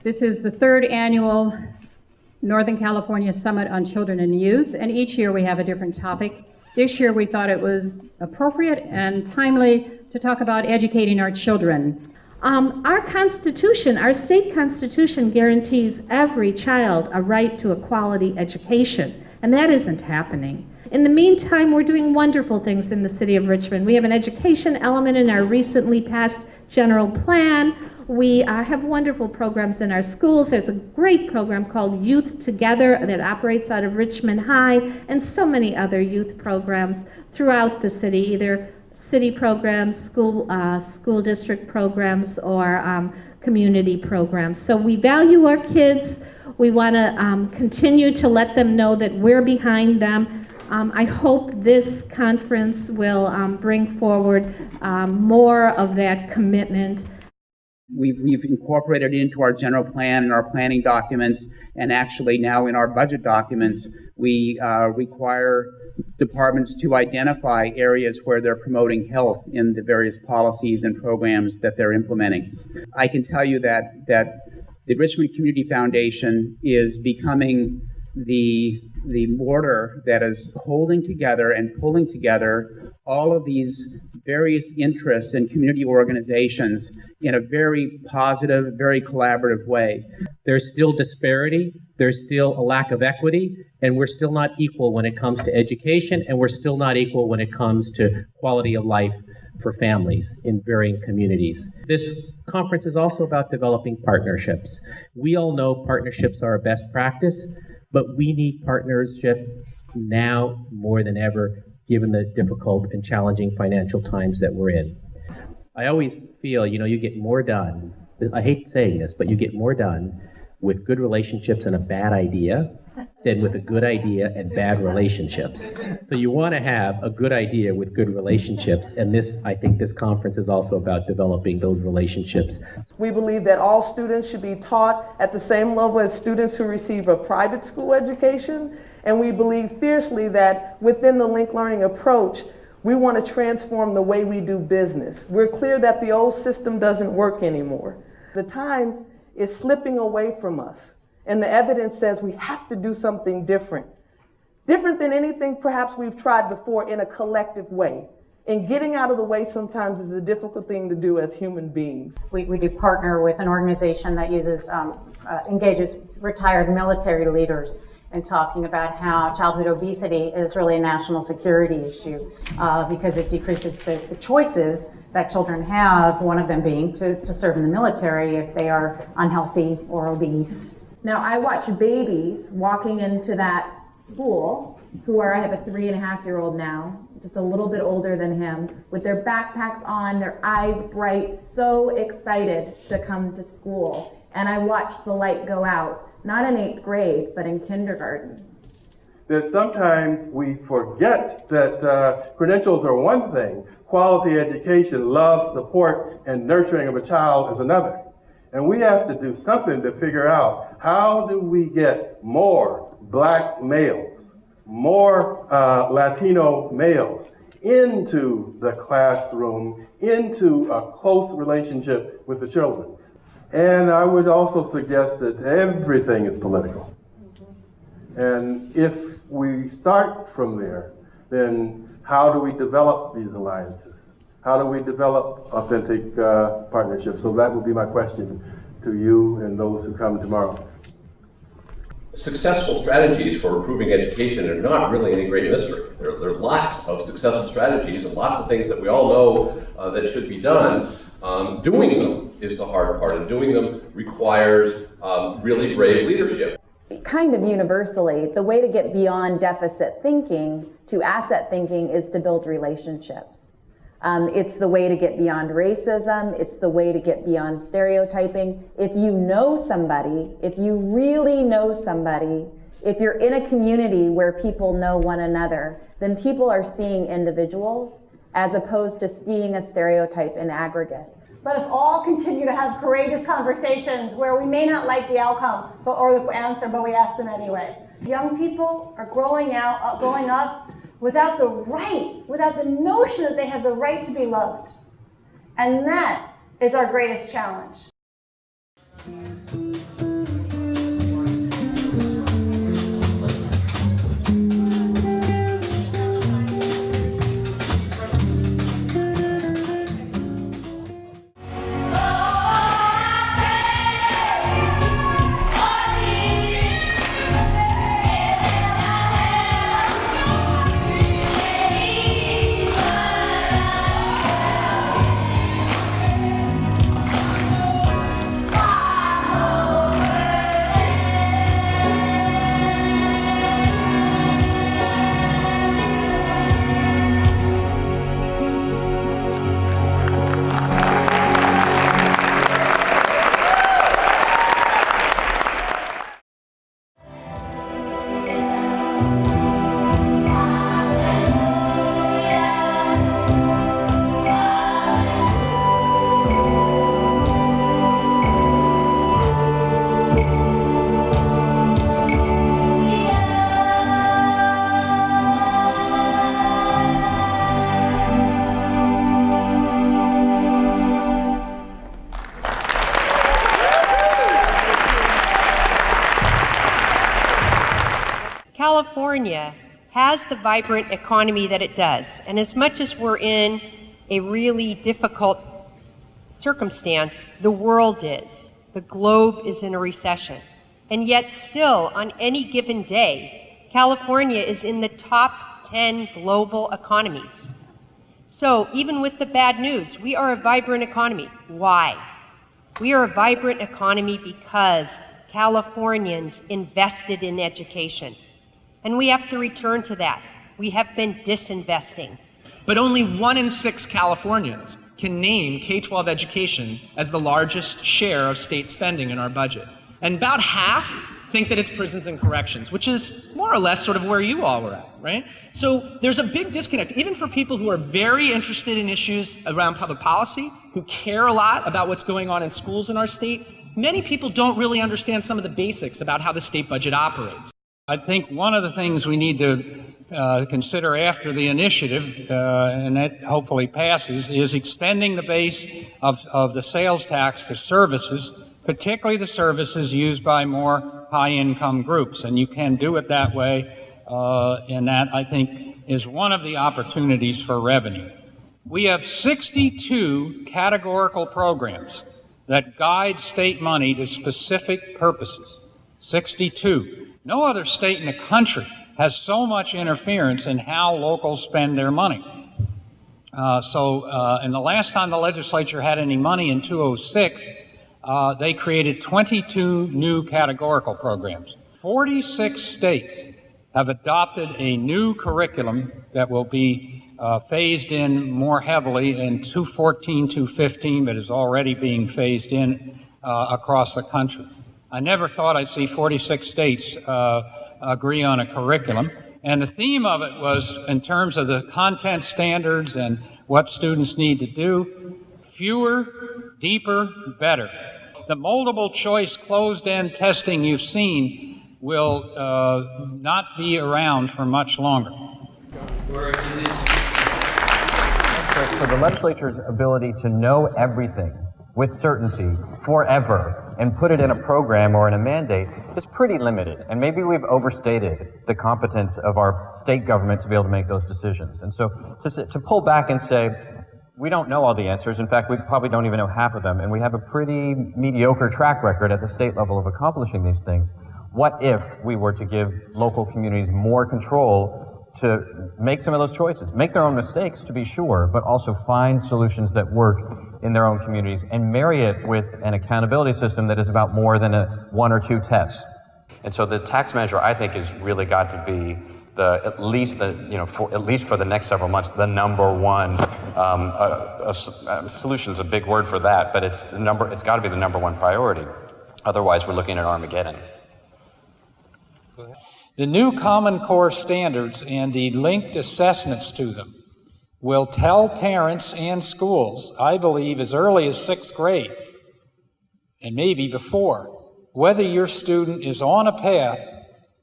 This is the third annual Northern California Summit on Children and Youth, and each year we have a different topic. This year we thought it was appropriate and timely to talk about educating our children. Our Constitution, our state Constitution, guarantees every child a right to a quality education, and that isn't happening. In the meantime, we're doing wonderful things in the city of Richmond. We have an education element in our recently passed general plan. We have wonderful programs in our schools. There's a great program called Youth Together that operates out of Richmond High, and so many other youth programs throughout the city, either city programs, school district programs, or community programs. So we value our kids. We want to continue to let them know that we're behind them. I hope this conference will bring forward more of that commitment. We've incorporated it into our general plan and our planning documents, and actually now in our budget documents, we require departments to identify areas where they're promoting health in the various policies and programs that they're implementing. I can tell you that the Richmond Community Foundation is becoming the mortar that is holding together and pulling together all of these various interests and community organizations in a very positive, very collaborative way. There's still disparity, there's still a lack of equity, and we're still not equal when it comes to education, and we're still not equal when it comes to quality of life for families in varying communities. This conference is also about developing partnerships. We all know partnerships are a best practice, but we need partnership now more than ever, given the difficult and challenging financial times that we're in. I always feel, you get more done, I hate saying this, but you get more done with good relationships and a bad idea than with a good idea and bad relationships. So you want to have a good idea with good relationships, and I think this conference is also about developing those relationships. We believe that all students should be taught at the same level as students who receive a private school education, and we believe fiercely that within the linked learning approach, we want to transform the way we do business. We're clear that the old system doesn't work anymore. The time is slipping away from us, and the evidence says we have to do something different than anything perhaps we've tried before, in a collective way. And getting out of the way sometimes is a difficult thing to do as human beings. We do partner with an organization that engages retired military leaders in talking about how childhood obesity is really a national security issue because it decreases the choices that children have, one of them being to serve in the military if they are unhealthy or obese. Now, I watch babies walking into that school I have a 3.5-year-old now, just a little bit older than him, with their backpacks on, their eyes bright, so excited to come to school. And I watch the light go out, not in 8th grade, but in kindergarten. That sometimes we forget that credentials are one thing, quality education, love, support, and nurturing of a child is another. And we have to do something to figure out, how do we get more Black males, more Latino males into the classroom, into a close relationship with the children. And I would also suggest that everything is political. And if we start from there, then how do we develop these alliances? How do we develop authentic partnerships? So that would be my question to you and those who come tomorrow. Successful strategies for improving education are not really any great mystery. There are lots of successful strategies and lots of things that we all know that should be done. Doing them is the hard part, and doing them requires really brave leadership. Kind of universally, the way to get beyond deficit thinking to asset thinking is to build relationships. It's the way to get beyond racism. It's the way to get beyond stereotyping. If you know somebody, if you really know somebody, if you're in a community where people know one another, then people are seeing individuals as opposed to seeing a stereotype in aggregate. Let us all continue to have courageous conversations where we may not like the outcome or the answer, but we ask them anyway. Young people are growing up without the notion that they have the right to be loved. And that is our greatest challenge. California has the vibrant economy that it does, and as much as we're in a really difficult circumstance, the world is. The globe is in a recession. And yet still, on any given day, California is in the top 10 global economies. So even with the bad news, we are a vibrant economy. Why? We are a vibrant economy because Californians invested in education. And we have to return to that. We have been disinvesting. But only 1 in 6 Californians can name K12 education as the largest share of state spending in our budget. And about half think that it's prisons and corrections, which is more or less sort of where you all were at, right? So there's a big disconnect, even for people who are very interested in issues around public policy, who care a lot about what's going on in schools in our state. Many people don't really understand some of the basics about how the state budget operates. I think one of the things we need to consider after the initiative, and that hopefully passes, is extending the base of the sales tax to services, particularly the services used by more high-income groups. And you can do it that way, and that, I think, is one of the opportunities for revenue. We have 62 categorical programs that guide state money to specific purposes. 62. No other state in the country has so much interference in how locals spend their money. And the last time the legislature had any money in 2006, they created 22 new categorical programs. 46 states have adopted a new curriculum that will be phased in more heavily in 2014, 2015, but is already being phased in across the country. I never thought I'd see 46 states agree on a curriculum. And the theme of it was, in terms of the content standards and what students need to do, fewer, deeper, better. The multiple choice closed-end testing you've seen will not be around for much longer. For the legislature's ability to know everything with certainty forever and put it in a program or in a mandate is pretty limited. And maybe we've overstated the competence of our state government to be able to make those decisions. And so to pull back and say, we don't know all the answers. In fact, we probably don't even know half of them. And we have a pretty mediocre track record at the state level of accomplishing these things. What if we were to give local communities more control to make some of those choices, make their own mistakes to be sure, but also find solutions that work in their own communities and marry it with an accountability system that is about more than 1 or 2 tests. And so the tax measure, I think, has really got to be at least for the next several months, the number one solution is a big word for that, but it's got to be the number one priority. Otherwise, we're looking at Armageddon. The new Common Core standards and the linked assessments to them will tell parents and schools, I believe as early as 6th grade, and maybe before, whether your student is on a path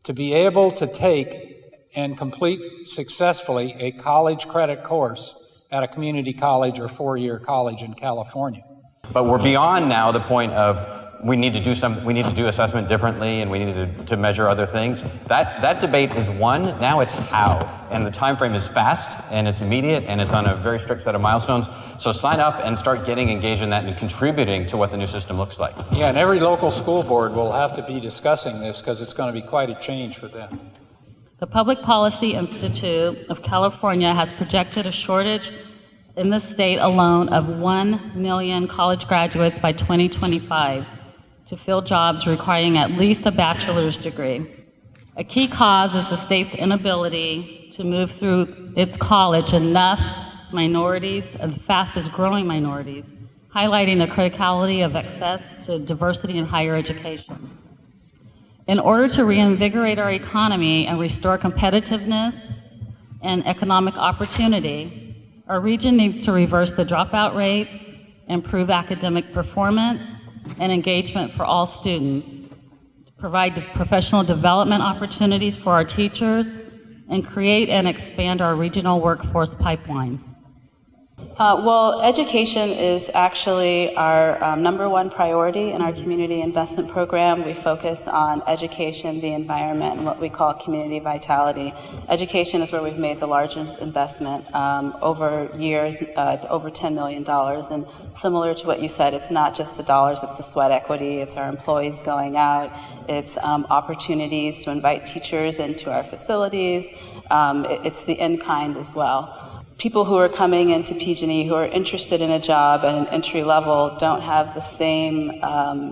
to be able to take and complete successfully a college credit course at a community college or 4-year college in California. But we're beyond now the point of we need to do assessment differently and we need to measure other things. That debate is won. Now it's how. And the time frame is fast and it's immediate and it's on a very strict set of milestones. So sign up and start getting engaged in that and contributing to what the new system looks like. Yeah, and every local school board will have to be discussing this because it's going to be quite a change for them. The Public Policy Institute of California has projected a shortage in the state alone of 1 million college graduates by 2025 to fill jobs requiring at least a bachelor's degree. A key cause is the state's inability to move through its college enough minorities, the fastest growing minorities, highlighting the criticality of access to diversity in higher education. In order to reinvigorate our economy and restore competitiveness and economic opportunity, our region needs to reverse the dropout rates, improve academic performance and engagement for all students, provide professional development opportunities for our teachers, and create and expand our regional workforce pipeline. Well, education is actually our number one priority in our community investment program. We focus on education, the environment, and what we call community vitality. Education is where we've made the largest investment over years, over $10 million. And similar to what you said, it's not just the dollars, it's the sweat equity, it's our employees going out, it's opportunities to invite teachers into our facilities, it's the in-kind as well. People who are coming into PG&E who are interested in a job at an entry level don't have the same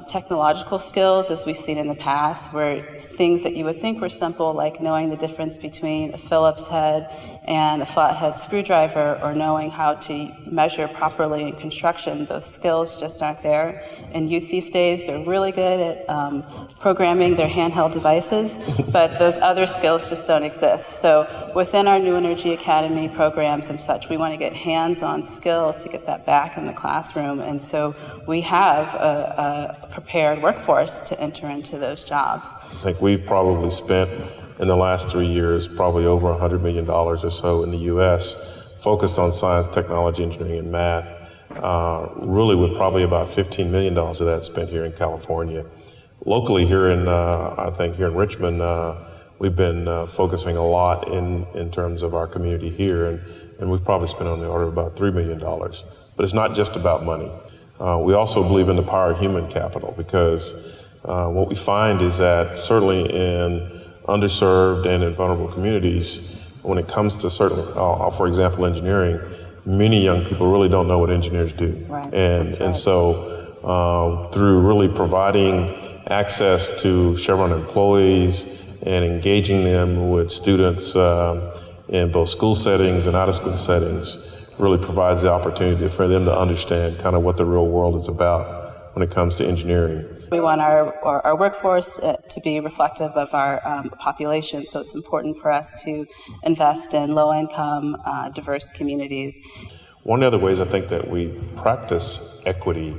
technological skills as we've seen in the past, where things that you would think were simple, like knowing the difference between a Phillips head and a flathead screwdriver, or knowing how to measure properly in construction, those skills just aren't there. In youth these days, they're really good at programming their handheld devices, but those other skills just don't exist. So within our New Energy Academy programs and such, we want to get hands-on skills to get that back in the classroom, and so we have a prepared workforce to enter into those jobs. I think we've probably spent in the last 3 years probably over $100 million or so in the U.S. focused on science, technology, engineering, and math, really with probably about $15 million of that spent here in California. Locally here in, I think here in Richmond, we've been focusing a lot in terms of our community here, and we've probably spent on the order of about $3 million. But it's not just about money. We also believe in the power of human capital, because what we find is that certainly in underserved and in vulnerable communities, when it comes to certain, for example, engineering, many young people really don't know what engineers do. Right. And so through really providing access to Chevron employees and engaging them with students in both school settings and out of school settings really provides the opportunity for them to understand kind of what the real world is about when it comes to engineering. We want our workforce to be reflective of our population, so it's important for us to invest in low-income, diverse communities. One of the other ways I think that we practice equity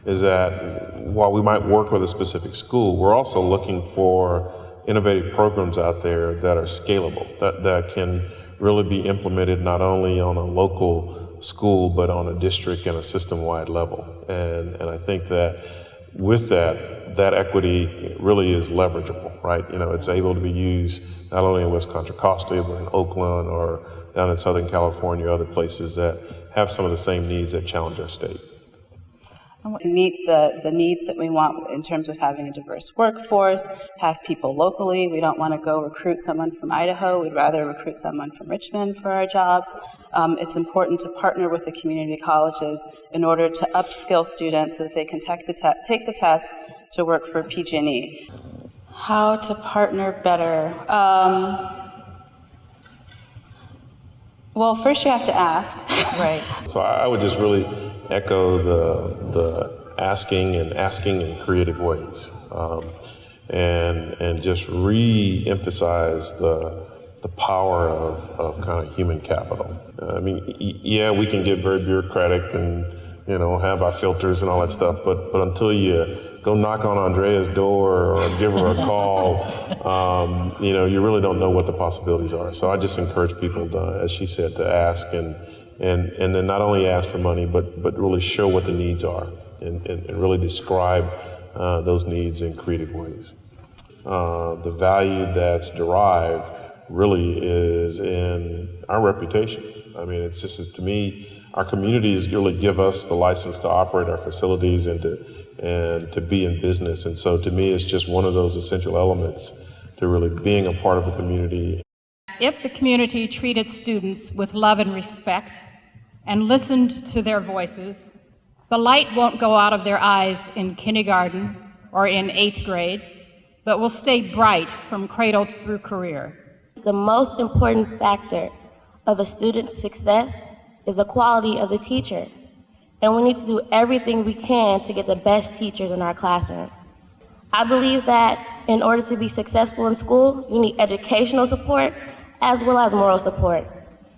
is that while we might work with a specific school, we're also looking for innovative programs out there that are scalable, that can really be implemented not only on a local school, but on a district and a system-wide level. And I think that with that equity really is leverageable, right? You know, it's able to be used not only in West Contra Costa, but in Oakland or down in Southern California, other places that have some of the same needs that challenge our state. To meet the needs that we want in terms of having a diverse workforce, have people locally. We don't want to go recruit someone from Idaho. We'd rather recruit someone from Richmond for our jobs. It's important to partner with the community colleges in order to upskill students so that they can take the test to work for PG&E. How to partner better? Well, first you have to ask. Right. So I would just really echo the asking in creative ways, and just re-emphasize the power of kind of human capital. I mean, yeah, we can get very bureaucratic and have our filters and all that stuff, but until you go knock on Andrea's door or give her a call, you really don't know what the possibilities are. So I just encourage people to, as she said, to ask and then not only ask for money, but really show what the needs are and really describe those needs in creative ways. The value that's derived really is in our reputation. I mean, it's just, to me, our communities really give us the license to operate our facilities and to be in business. And so to me, it's just one of those essential elements to really being a part of a community. If the community treated students with love and respect and listened to their voices, the light won't go out of their eyes in kindergarten or in 8th grade, but will stay bright from cradle through career. The most important factor of a student's success is the quality of the teacher. And we need to do everything we can to get the best teachers in our classroom. I believe that in order to be successful in school, you need educational support as well as moral support.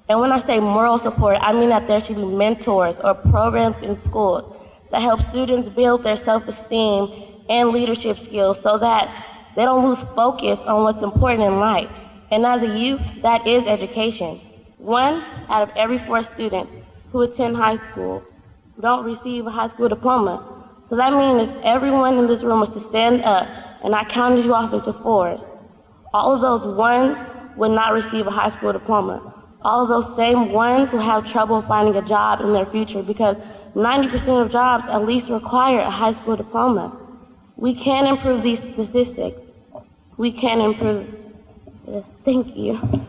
And when I say moral support, I mean that there should be mentors or programs in schools that help students build their self-esteem and leadership skills so that they don't lose focus on what's important in life. And as a youth, that is education. 1 out of every 4 students who attend high school don't receive a high school diploma. So that means if everyone in this room was to stand up and I counted you off into fours, all of those ones would not receive a high school diploma. All of those same ones will have trouble finding a job in their future because 90% of jobs at least require a high school diploma. We can improve these statistics. We can improve. Thank you.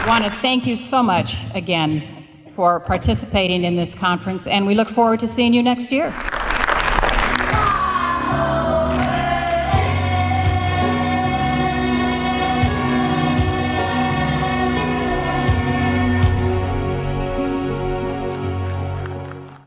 I want to thank you so much again for participating in this conference, and we look forward to seeing you next year.